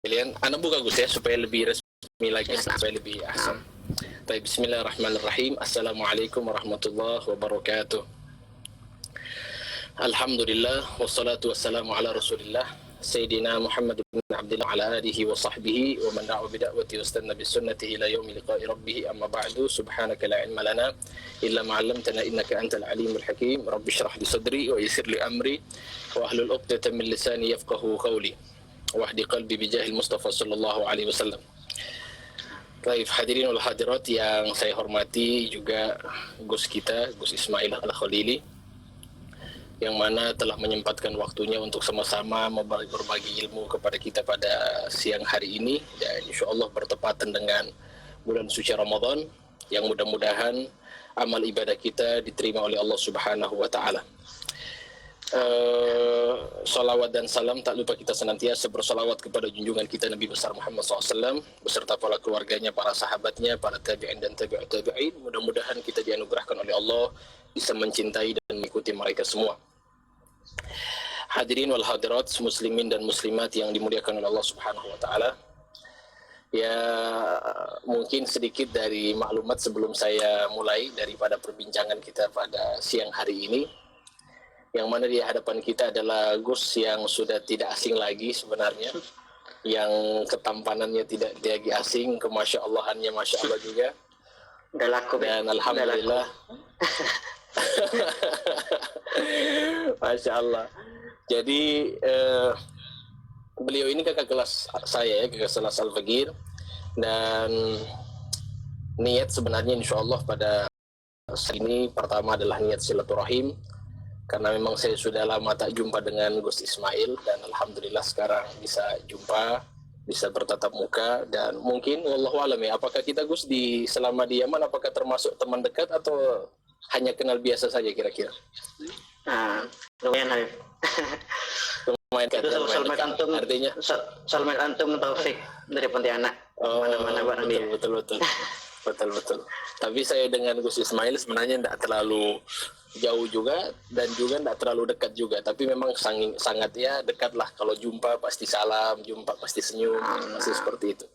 Kalian, anak buka Gus ya supaya lebih resmi lagi, supaya lebih ahsan. Baik, bismillahirrahmanirrahim. Assalamualaikum warahmatullahi wabarakatuh. Alhamdulillah, wassalatu wassalamu ala rasulillah Sayyidina Muhammad bin Abdullah ala alihi wa sahbihi wa man da'a bida'wati wa istanna bisunnatihi ila yaumi liqa'i rabbih amma ba'du. Subhanaka la ilma lana illa ma 'allamtana innaka antal alimul hakim. Rabbi shrah li sadri wa yassir li amri wa ahlul 'uqdatam min lisani yafqahu qawli. Wahdi qalbi bijahil Mustafa sallallahu alaihi wasallam. Baik, hadirin wal hadirat yang saya hormati, juga Gus kita, Gus Ismail Al-Khalili, yang mana telah menyempatkan waktunya untuk sama-sama berbagi ilmu kepada kita pada siang hari ini, dan insya Allah bertepatan dengan bulan suci Ramadan, yang mudah-mudahan amal ibadah kita diterima oleh Allah Subhanahu wa Ta'ala. Salawat dan salam tak lupa kita senantiasa bersalawat kepada junjungan kita Nabi besar Muhammad SAW beserta para keluarganya, para sahabatnya, para tabi'in dan tabi'ut tabi'in. Mudah-mudahan kita dianugerahkan oleh Allah bisa mencintai dan mengikuti mereka semua. Hadirin wal hadirat, muslimin dan muslimat yang dimuliakan oleh Allah Subhanahu wa Ta'ala. Ya, mungkin sedikit dari maklumat sebelum saya mulai daripada perbincangan kita pada siang hari ini, yang mana di hadapan kita adalah Gus yang sudah tidak asing lagi sebenarnya, yang ketampanannya tidak lagi asing, kemasya Allahannya masya Allah juga. Udah laku, dan alhamdulillah. Masya Allah. Jadi beliau ini kakak kelas saya ya, kakak kelas Al-Fagir, dan niat sebenarnya insya Allah pada saat ini pertama adalah niat silaturahim, karena memang saya sudah lama tak jumpa dengan Gus Ismail, dan alhamdulillah sekarang bisa jumpa, bisa bertatap muka. Dan mungkin wallahu alam ya, apakah kita Gus selama di Yaman apakah termasuk teman dekat atau hanya kenal biasa saja kira-kira? Nah, lumayan Habib. Lumayan Itu Salmet Antum, artinya Salmet Antum Taufik dari Pontianak. Mana-mana bareng dia. Betul. Tapi saya dengan Gus Ismail sebenarnya tidak terlalu jauh juga, dan juga tidak terlalu dekat juga, tapi memang sangat ya dekat lah. Kalau jumpa pasti salam, jumpa pasti senyum, pasti seperti itu.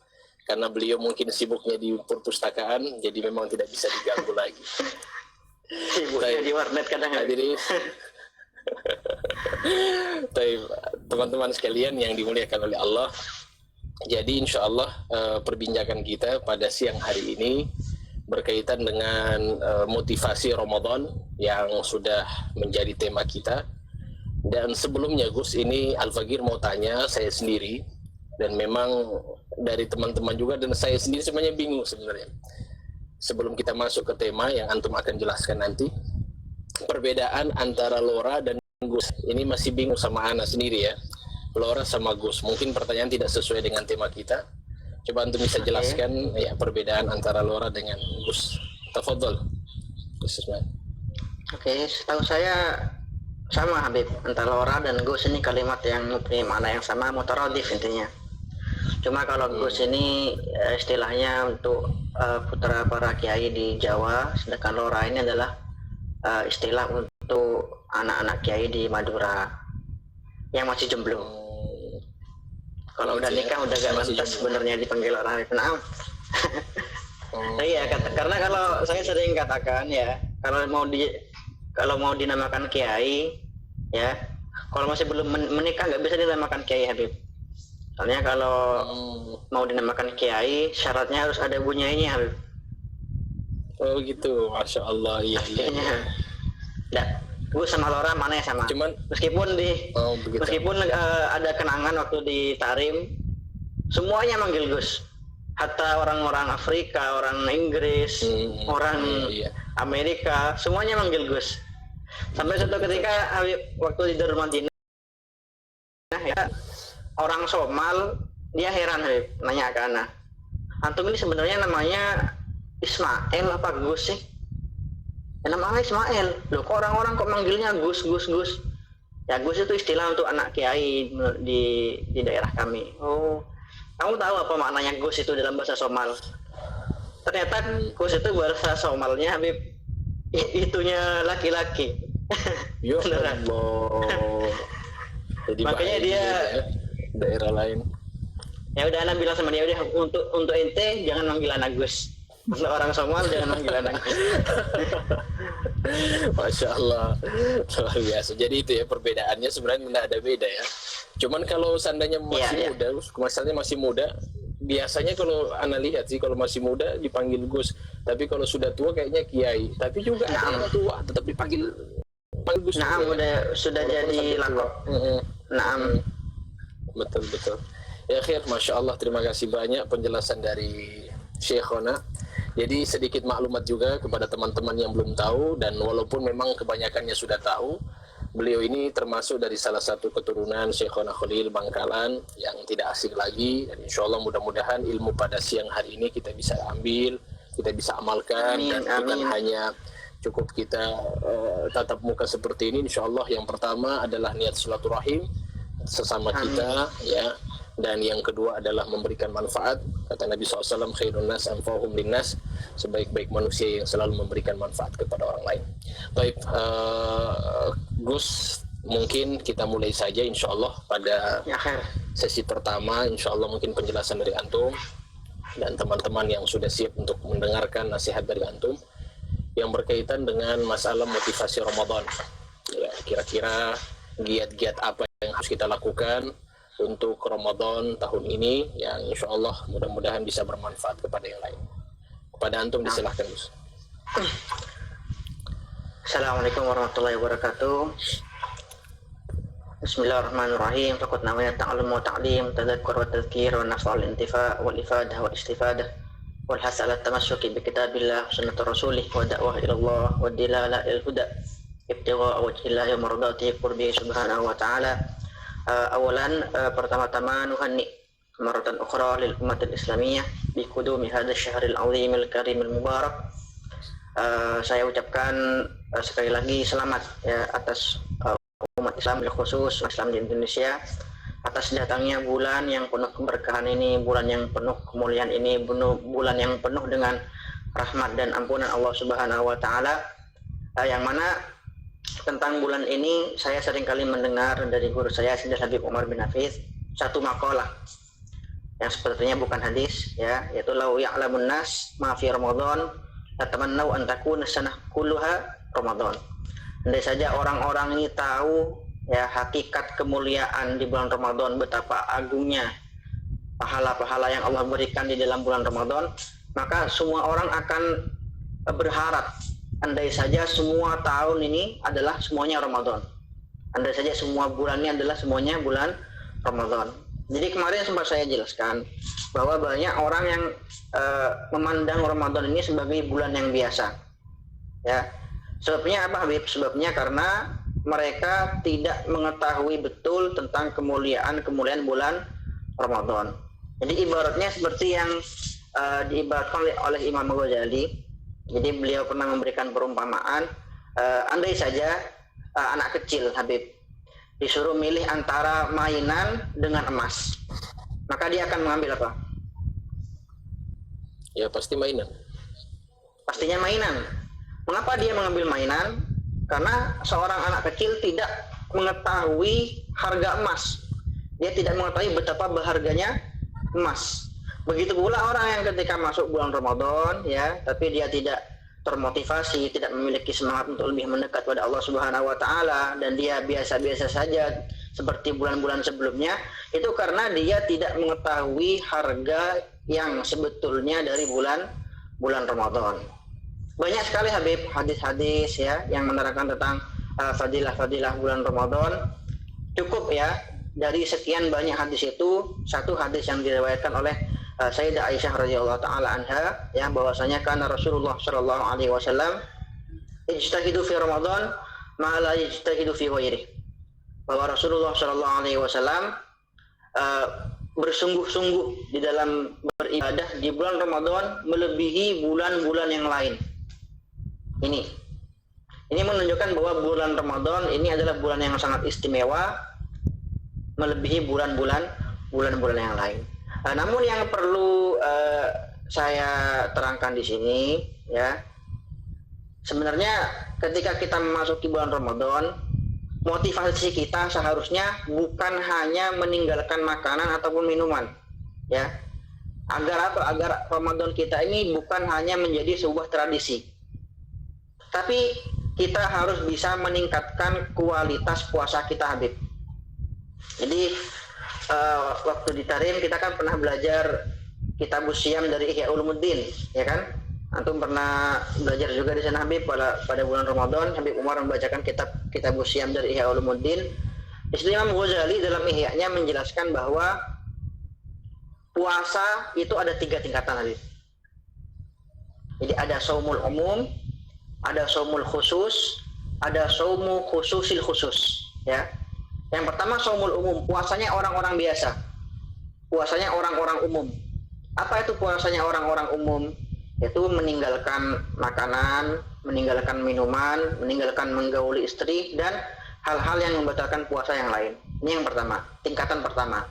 Karena beliau mungkin sibuknya di perpustakaan, jadi memang tidak bisa diganggu lagi. Sibuknya di warnet kadang. Hadirin, teman-teman sekalian yang dimuliakan oleh Allah. Jadi insya Allah perbincangan kita pada siang hari ini berkaitan dengan motivasi Ramadan yang sudah menjadi tema kita. Dan sebelumnya Gus, ini Al-Fagir mau tanya saya sendiri, dan memang dari teman-teman juga, dan saya sendiri sebenarnya bingung sebenarnya. Sebelum kita masuk ke tema yang Antum akan jelaskan nanti, perbedaan antara Lora dan Gus ini masih bingung sama Ana sendiri ya. Lora sama Gus, mungkin pertanyaan tidak sesuai dengan tema kita. Coba Antum bisa jelaskan ya perbedaan antara Lora dengan Gus. Tafadhol, Gus Ismail. Oke, setahu saya sama Habib, antara Lora dan Gus ini kalimat yang mempunyai makna yang sama, mutaradif intinya. Cuma kalau Gus ini istilahnya untuk putra para kiai di Jawa, sedangkan Lora ini adalah istilah untuk anak-anak kiai di Madura yang masih jomblo. Kalau udah nikah udah gak lantas sebenarnya dipanggil orang itu. Iya, karena kalau saya sering katakan ya, kalau mau dinamakan kiai ya, kalau masih belum menikah nggak bisa dinamakan kiai Habib. Soalnya kalau mau dinamakan kiai syaratnya harus ada bunyainya Habib. Oh gitu, masya Allah. Iya. Nah, Gus sama Lora mana yang sama? Cuman meskipun ada kenangan waktu di Tarim, semuanya manggil Gus. Hatta orang-orang Afrika, orang Inggris, orang Amerika, semuanya manggil Gus. Sampai suatu ketika waktu di Darul Madinah ya, orang Somal dia heran Habib, nanya ke Ana, antum ini sebenarnya namanya Ismail apa Gus sih? Ya, namanya Ismail. Loh, kok orang-orang kok manggilnya Gus? Ya, Gus itu istilah untuk anak kiai di daerah kami. Oh, kamu tahu apa maknanya Gus itu dalam bahasa Somal? Ternyata Gus itu bahasa Somalnya Habib itunya laki-laki. Ya Allah. Jadi makanya dia daerah lain. Ya udah, Ana bilang sama dia, udah untuk ente jangan manggil Ana Gus. Untuk orang Somal jangan manggil Ana Gus. Masya Allah, luar biasa. Jadi itu ya perbedaannya, sebenarnya tidak ada beda ya. Cuman kalau seandainya masih muda, masalahnya masih muda, biasanya kalau Ana lihat sih kalau masih muda dipanggil Gus, tapi kalau sudah tua kayaknya Kiai. Tapi juga ada yang tua tetap dipanggil Gus. Nah, sudah jadi lakop. Naam. Betul. Ya khair, Masya Allah, terima kasih banyak penjelasan dari Syekhona. Jadi sedikit maklumat juga kepada teman-teman yang belum tahu, dan walaupun memang kebanyakannya sudah tahu, beliau ini termasuk dari salah satu keturunan Syekhona Khalil Bangkalan yang tidak asing lagi, dan insya Allah mudah-mudahan ilmu pada siang hari ini kita bisa ambil, kita bisa amalkan. Amin, dan bukan hanya cukup kita tatap muka seperti ini. Insya Allah yang pertama adalah niat silaturahim sesama kita, ya. Dan yang kedua adalah memberikan manfaat. Kata Nabi SAW, khairun nas anfa'uhum linnas, sebaik-baik manusia yang selalu memberikan manfaat kepada orang lain. Baik, Gus, mungkin kita mulai saja insya Allah pada sesi pertama. Insya Allah mungkin penjelasan dari Antum dan teman-teman yang sudah siap untuk mendengarkan nasihat dari Antum yang berkaitan dengan masalah motivasi Ramadan. Ya, kira-kira giat-giat apa yang harus kita lakukan untuk Ramadan tahun ini yang insya Allah mudah-mudahan bisa bermanfaat kepada yang lain. Kepada Antum disilahkan, Gus. Assalamualaikum warahmatullahi wabarakatuh. Bismillahirrahmanirrahim. Faqad nawaitu ta'allum wa ta'lim, tadhakkur wa tadhkir wa naf'al intifa' wal ifadah wal istifadah wal hasal at-tamassuki bi kitabillah sunnatur rasulih wa da'wah ila Allah wa dilala il huda ibtigha wajhillahi wa mardatihi qurbi subhanahu wa ta'ala. Awalan, pertama-tama nuhanni maratan ukhra lil ummatil islamiyah bi qudumi hadzal syahril azimil karimil mubarak. Saya ucapkan sekali lagi selamat ya atas umat Islam khusus Islam di Indonesia atas datangnya bulan yang penuh keberkahan ini, bulan yang penuh kemuliaan ini, bulan yang penuh dengan rahmat dan ampunan Allah Subhanahu wa taala, yang mana tentang bulan ini saya sering kali mendengar dari guru saya Sayyid Habib Umar bin Hafiz satu makalah yang sepertinya bukan hadis ya, yaitu lau ya'lamun nas ma fi Ramadan latamannau an takuna sanah kulluha Ramadan. Andai saja orang-orang ini tahu ya hakikat kemuliaan di bulan Ramadan, betapa agungnya pahala-pahala yang Allah berikan di dalam bulan Ramadan, maka semua orang akan berharap andai saja semua tahun ini adalah semuanya Ramadan. Andai saja semua bulan ini adalah semuanya bulan Ramadan. Jadi kemarin sempat saya jelaskan bahwa banyak orang yang memandang Ramadan ini sebagai bulan yang biasa. Ya. Sebabnya apa, Habib? Sebabnya karena mereka tidak mengetahui betul tentang kemuliaan bulan Ramadan. Jadi ibaratnya seperti yang diibaratkan oleh Imam Ghazali. Jadi beliau pernah memberikan perumpamaan, andai saja anak kecil, Habib, disuruh milih antara mainan dengan emas, maka dia akan mengambil apa? Ya pasti mainan. Pastinya mainan. Mengapa dia mengambil mainan? Karena seorang anak kecil tidak mengetahui harga emas. Dia tidak mengetahui betapa berharganya emas. Begitu pula orang yang ketika masuk bulan Ramadan ya, tapi dia tidak termotivasi, tidak memiliki semangat untuk lebih mendekat pada Allah Subhanahu wa taala, dan dia biasa-biasa saja seperti bulan-bulan sebelumnya, itu karena dia tidak mengetahui harga yang sebetulnya dari bulan Ramadan. Banyak sekali, Habib, hadis-hadis ya yang menerangkan tentang fadilah-fadilah bulan Ramadan. Cukup ya, dari sekian banyak hadis itu, satu hadis yang diriwayatkan oleh Sayyidah Aisyah radhiyallahu taala anha ya, bahwasanya karena Rasulullah sallallahu alaihi wasallam ijtahidu fi Ramadan ma la ijtahidu fi ghairi. Bahwa Rasulullah sallallahu alaihi wasallam bersungguh-sungguh di dalam beribadah di bulan Ramadan melebihi bulan-bulan yang lain. Ini menunjukkan bahwa bulan Ramadan ini adalah bulan yang sangat istimewa melebihi bulan-bulan yang lain. Namun yang perlu saya terangkan di sini ya, sebenarnya ketika kita memasuki bulan Ramadan, motivasi kita seharusnya bukan hanya meninggalkan makanan ataupun minuman, ya. Agar apa? Agar Ramadan kita ini bukan hanya menjadi sebuah tradisi, tapi kita harus bisa meningkatkan kualitas puasa kita, Habib. Jadi waktu di Tarim kita kan pernah belajar Kitabus Syiyam dari Ihya Ulumuddin, ya kan? Antum pernah belajar juga di sana, Habib, pada bulan Ramadan. Habib Umar membacakan Kitabus Syiyam dari Ihya Ulumuddin. Di situ Imam Ghazali dalam Ihya-nya menjelaskan bahwa puasa itu ada 3 tingkatan, Habib. Jadi ada saumul umum, ada saumul khusus, ada saumu khususil khusus, ya. Yang pertama saumul umum, puasanya orang-orang biasa. Puasanya orang-orang umum. Apa itu puasanya orang-orang umum? Yaitu meninggalkan makanan, meninggalkan minuman, meninggalkan menggauli istri, dan hal-hal yang membatalkan puasa yang lain. Ini yang pertama, tingkatan pertama.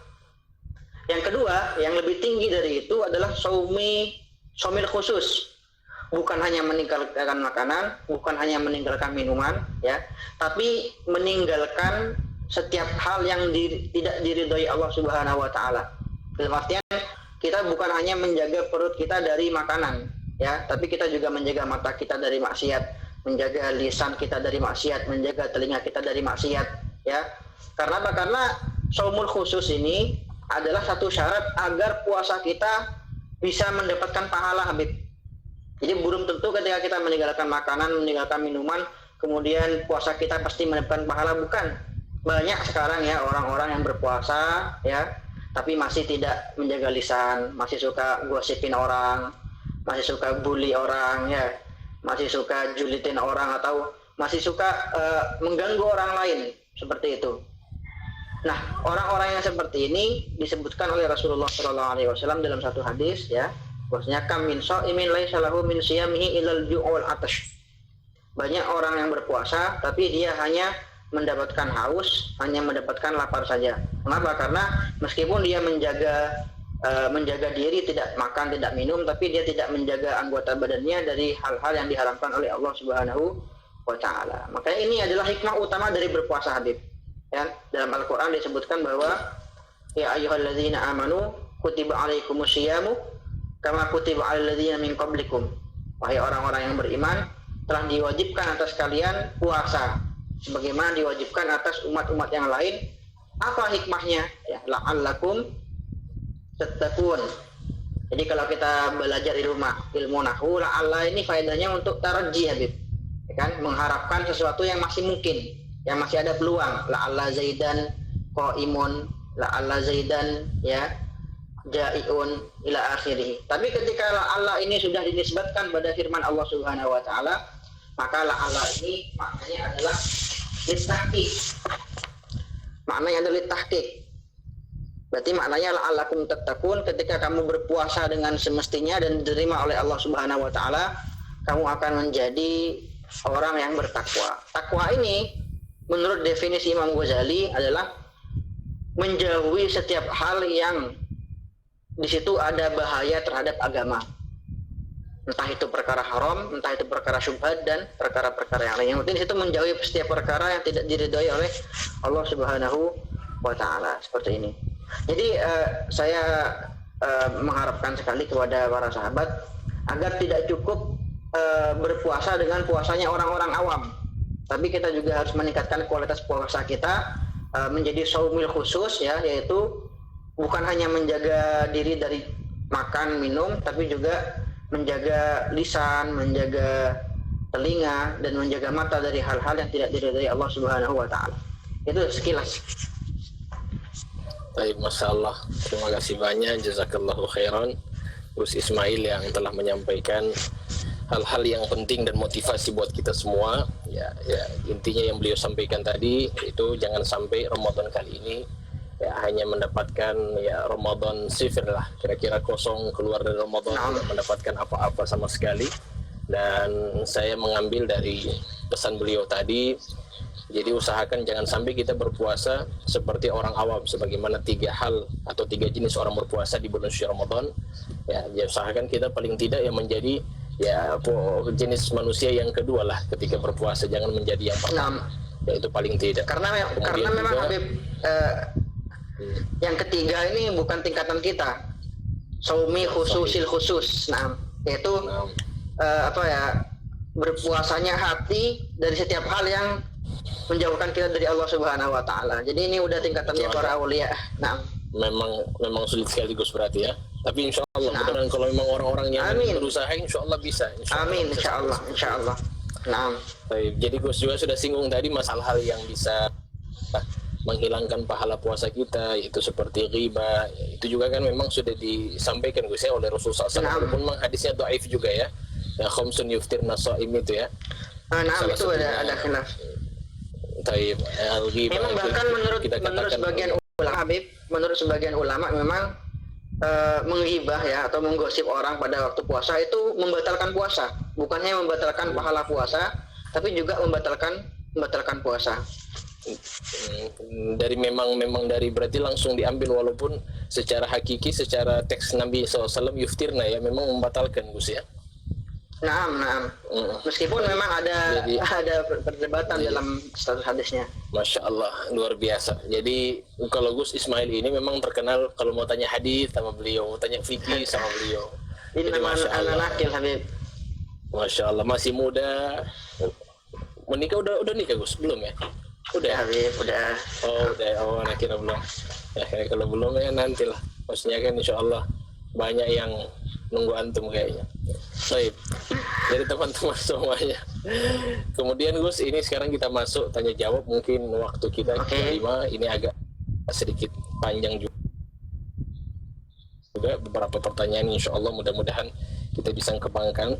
Yang kedua, yang lebih tinggi dari itu adalah saumil khusus. Bukan hanya meninggalkan makanan, bukan hanya meninggalkan minuman, ya, tapi meninggalkan setiap hal yang tidak diridhoi Allah Subhanahu wa taala. Dalam artian kita bukan hanya menjaga perut kita dari makanan, ya, tapi kita juga menjaga mata kita dari maksiat, menjaga lisan kita dari maksiat, menjaga telinga kita dari maksiat, ya. Karena apa? Karena saumul khusus ini adalah satu syarat agar puasa kita bisa mendapatkan pahala, Habib. Jadi belum tentu ketika kita meninggalkan makanan, meninggalkan minuman, kemudian puasa kita pasti mendapatkan pahala, bukan. Banyak sekarang ya orang-orang yang berpuasa, ya, tapi masih tidak menjaga lisan, masih suka gosipin orang, masih suka bully orang, ya, masih suka julitin orang, atau masih suka mengganggu orang lain, seperti itu. Nah, orang-orang yang seperti ini disebutkan oleh Rasulullah SAW dalam satu hadis, ya, bahwasanya kam min shaimin laisa lahu min siyamihi illal ju' wal atash. Banyak orang yang berpuasa tapi dia hanya mendapatkan haus, hanya mendapatkan lapar saja. Kenapa? Karena meskipun dia menjaga diri, tidak makan, tidak minum, tapi dia tidak menjaga anggota badannya dari hal-hal yang diharamkan oleh Allah Subhanahu wa taala. Makanya ini adalah hikmah utama dari berpuasa, Habib. Ya, dalam Al-Qur'an disebutkan bahwa ya ayyuhalladzina amanu kutiba alaikumus syiyamu kama kutiba alal ladzina min qablikum. Wahai orang-orang yang beriman, telah diwajibkan atas kalian puasa sebagaimana diwajibkan atas umat-umat yang lain. Apa hikmahnya? Ya, la'allakum tattaqun. Jadi kalau kita belajar ilmu nahwu, la'alla ini faedahnya untuk tarji, Habib. Ya kan? Mengharapkan sesuatu yang masih mungkin, yang masih ada peluang. La'alla zaidan qaimun, la'alla zaidan, ya, jai'un ila akhirih. Tapi ketika la'alla ini sudah dinisbatkan pada firman Allah Subhanahu wa taala, maka la'alla ini maknanya adalah litahqiq. Maknanya adalah litahqiq. Berarti maknanya la'allakum tattaqun, ketika kamu berpuasa dengan semestinya dan diterima oleh Allah Subhanahu wa taala, kamu akan menjadi orang yang bertakwa. Takwa ini menurut definisi Imam Ghazali adalah menjauhi setiap hal yang di situ ada bahaya terhadap agama. Entah itu perkara haram, entah itu perkara syubhat, dan perkara-perkara yang lain. Yang penting itu menjauhi setiap perkara yang tidak diridhoi oleh Allah Subhanahu wa taala, seperti ini. Jadi saya mengharapkan sekali kepada para sahabat agar tidak cukup berpuasa dengan puasanya orang-orang awam, tapi kita juga harus meningkatkan kualitas puasa kita menjadi saumil khusus, ya, yaitu bukan hanya menjaga diri dari makan minum, tapi juga menjaga lisan, menjaga telinga, dan menjaga mata dari hal-hal yang tidak diridhai Allah Subhanahu wa taala. Itu sekilas. Baik, Masya Allah. Terima kasih banyak, jazakallahu khairan, Gus Ismail yang telah menyampaikan hal-hal yang penting dan motivasi buat kita semua. Ya, intinya yang beliau sampaikan tadi itu jangan sampai Ramadan kali ini ya hanya mendapatkan ya Ramadan sifir lah, kira-kira kosong, keluar dari Ramadan tidak mendapatkan apa-apa sama sekali. Dan saya mengambil dari pesan beliau tadi, jadi usahakan jangan sampai kita berpuasa seperti orang awam, sebagaimana 3 hal atau 3 jenis orang berpuasa di bulan suci Ramadan. Ya, usahakan kita paling tidak yang menjadi ya jenis manusia yang kedua lah ketika berpuasa, jangan menjadi yang pertama. Ya, itu paling tidak. Karena memang Habib, yang ketiga ini bukan tingkatan kita. saumi khususil khusus. Nah, yaitu apa ya, berpuasanya hati dari setiap hal yang menjauhkan kita dari Allah Subhanahu wa taala. Jadi ini udah tingkatannya para aulia. Nah, memang sulit sekali Gus berarti ya. Tapi insya Allah mudah-mudahan kalau memang orang-orang yang berusaha insya Allah bisa. Amin, insya Allah, insya Allah. Nah, jadi Gus juga sudah singgung tadi masalah hal yang bisa menghilangkan pahala puasa kita, yaitu seperti riba. Itu juga kan memang sudah disampaikan Gus ya oleh Rasulullah SAW. Walaupun memang hadisnya dhaif juga ya. Ya khamsun yuftirna shaim itu ya. Nah, itu ada khilaf. Memang bahkan menurut sebagian ulama, Habib, menurut sebagian ulama memang menghibah ya atau menggosip orang pada waktu puasa itu membatalkan puasa, bukannya membatalkan pahala puasa, tapi juga membatalkan puasa. Dari memang dari berarti langsung diambil, walaupun secara hakiki, secara teks Nabi SAW yuftirna ya memang membatalkan Gus ya. Naam. Meskipun memang ada perdebatan dalam status hadisnya. Masya Allah, luar biasa. Jadi kalau Gus Ismail ini memang terkenal kalau mau tanya hadis sama beliau, mau tanya fikih sama beliau. Ini Masya Allah. Anakil Habib. Masya Allah, masih muda. Menikah udah nikah Gus? Belum ya? Udah ya, Habib, udah. Oh, anak kira belum. Ya, kalau belum ya nantilah. Maksudnya kan Insya Allah banyak yang nunggu antum kayaknya. Baik, dari teman-teman semuanya. Kemudian Gus, ini sekarang kita masuk tanya jawab, mungkin waktu kita kelima ini agak sedikit panjang juga. Beberapa pertanyaan Insya Allah mudah-mudahan kita bisa kembangkan.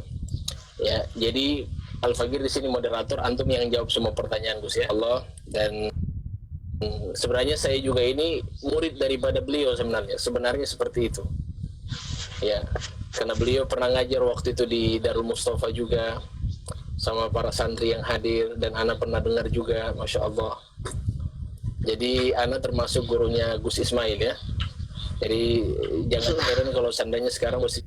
Ya, jadi Al-Fagir di sini moderator, antum yang jawab semua pertanyaan Gus ya Allah. Dan sebenarnya saya juga ini murid daripada beliau sebenarnya seperti itu. Ya, karena beliau pernah ngajar waktu itu di Darul Mustafa juga sama para santri yang hadir, dan ana pernah dengar juga, Masya Allah. Jadi ana termasuk gurunya Gus Ismail ya. Jadi jangan heran kalau seandainya sekarang masih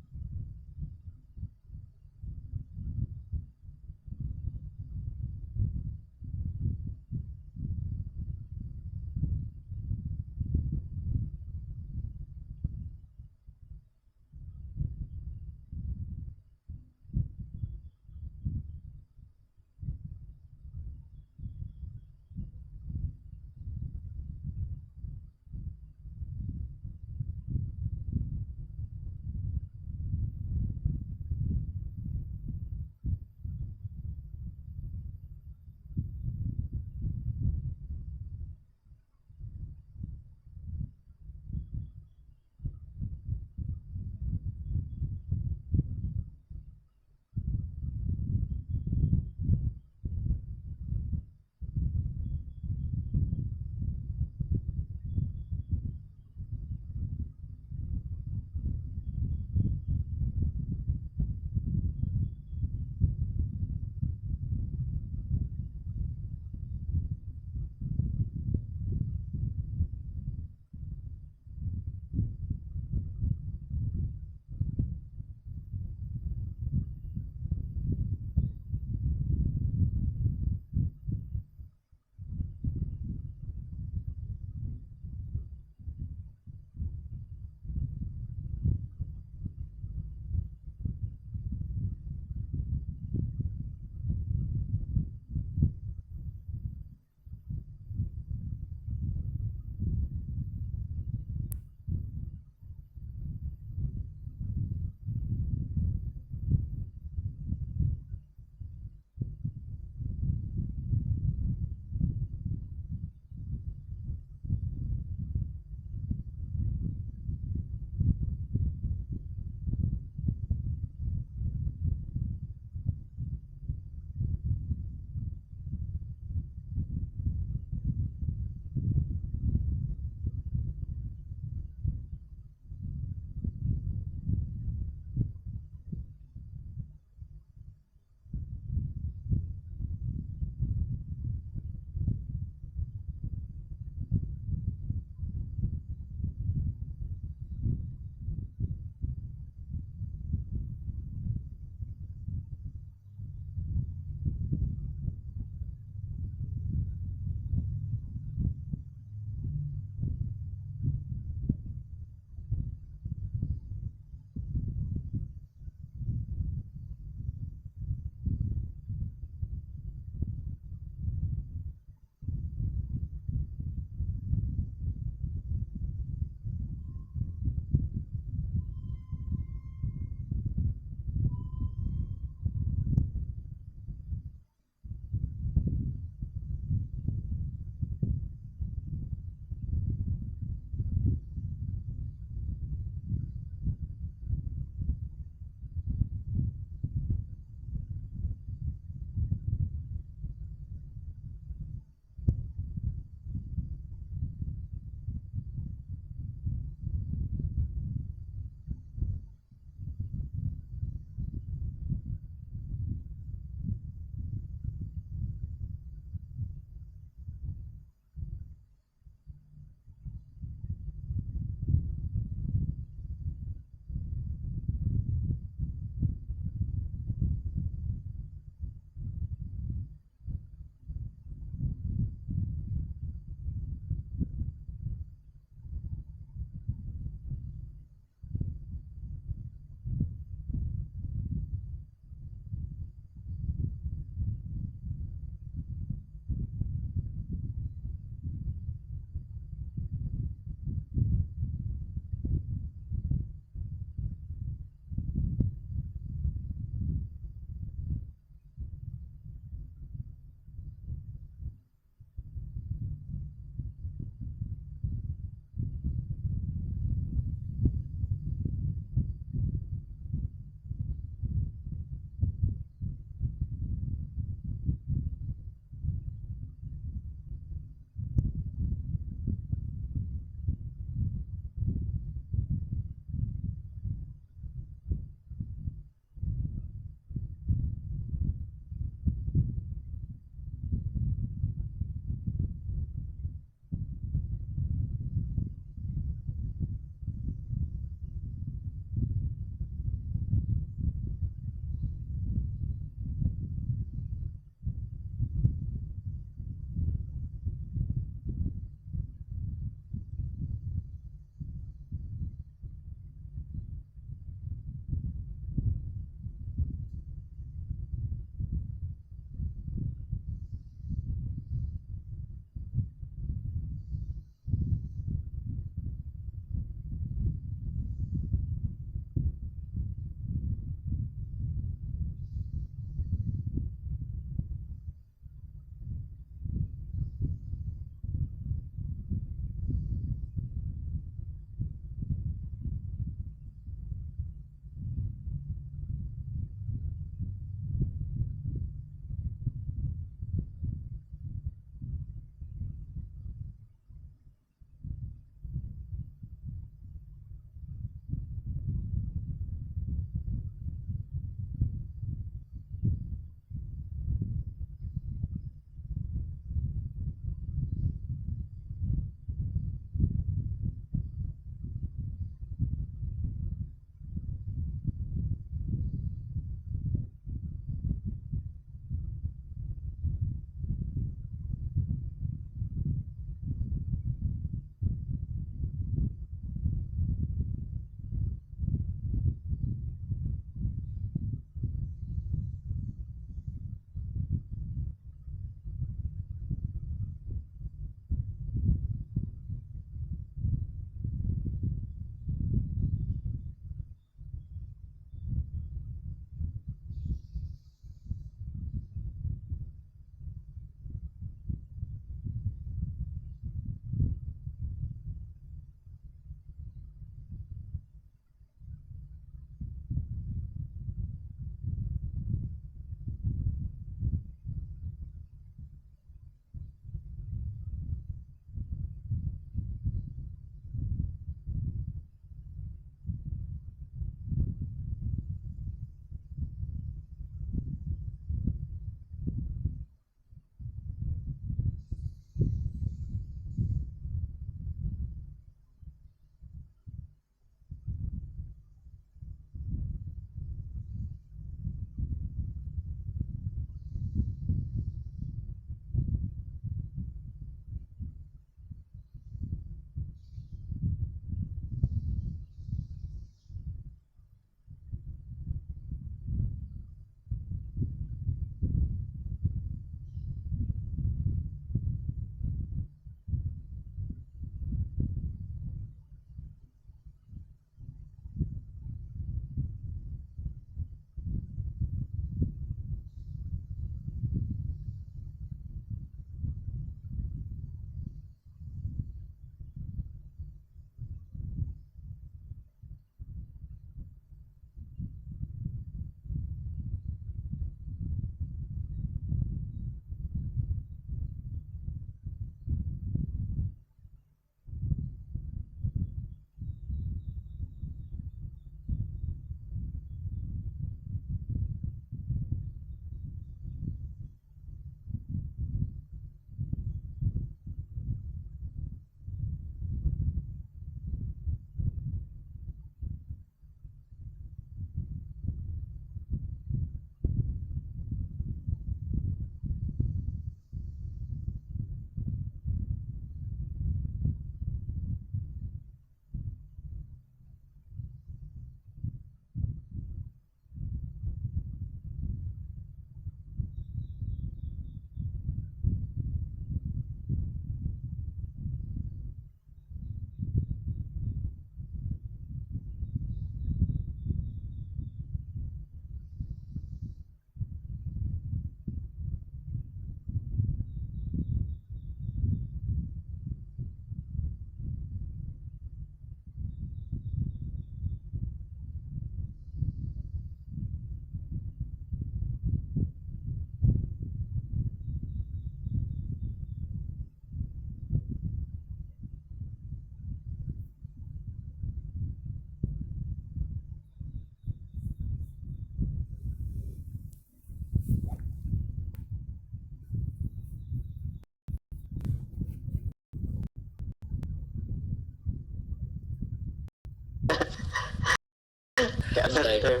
santai.